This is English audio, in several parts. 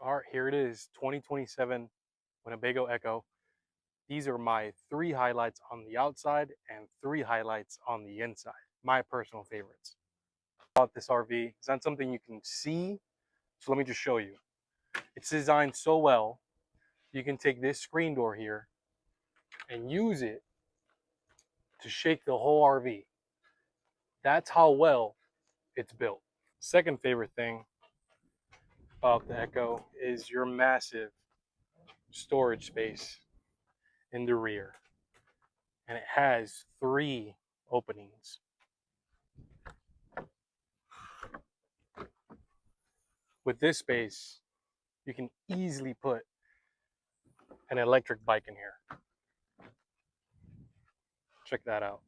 All right, here it is, 2027 Winnebago Ekko. These are my 3 highlights on the outside and 3 highlights on the inside. My personal favorites. About this RV, it's not something you can see, so let me just show you. It's designed so well, you can take this screen door here and use it to shake the whole RV. That's how well it's built. Second favorite thing about the Ekko is your massive storage space in the rear. And it has 3 openings. With this space, you can easily put an electric bike in here. Check that out.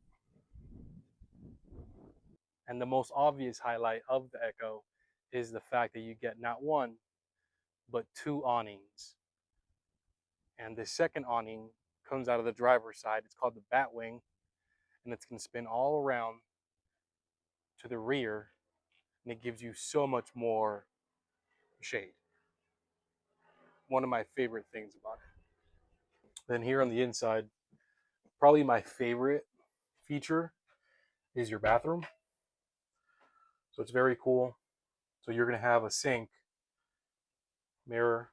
And the most obvious highlight of the Ekko is the fact that you get not 1, but 2 awnings. And the second awning comes out of the driver's side. It's called the Batwing, and it's going to spin all around to the rear, and it gives you so much more shade. One of my favorite things about it. Then here on the inside, probably my favorite feature is your bathroom. So it's very cool. So you're going to have a sink, mirror,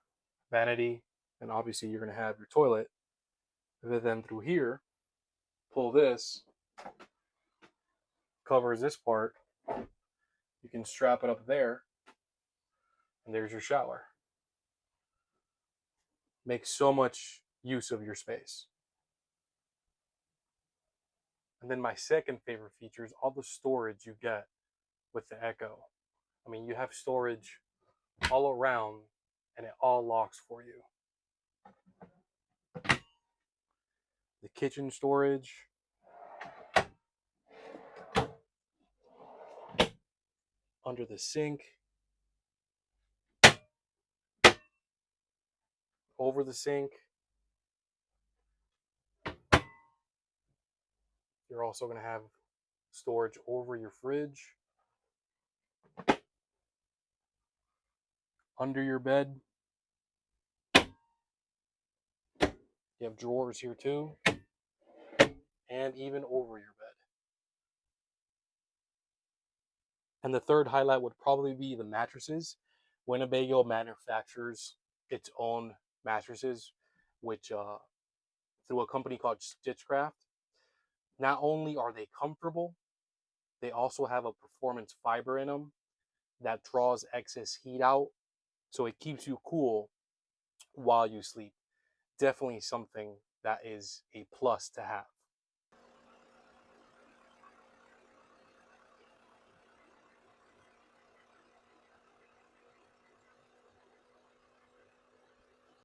vanity, and obviously you're going to have your toilet. And then through here, pull this, covers this part. You can strap it up there, and there's your shower. Makes so much use of your space. And then my second favorite feature is all the storage you get with the Ekko. I mean, you have storage all around, and it all locks for you. The kitchen storage, under the sink, over the sink. You're also going to have storage over your fridge, under your bed. You have drawers here too, and even over your bed. And the third highlight would probably be the mattresses. Winnebago manufactures its own mattresses, which through a company called Stitchcraft. Not only are they comfortable, they also have a performance fiber in them that draws excess heat out, so it keeps you cool while you sleep. Definitely something that is a plus to have.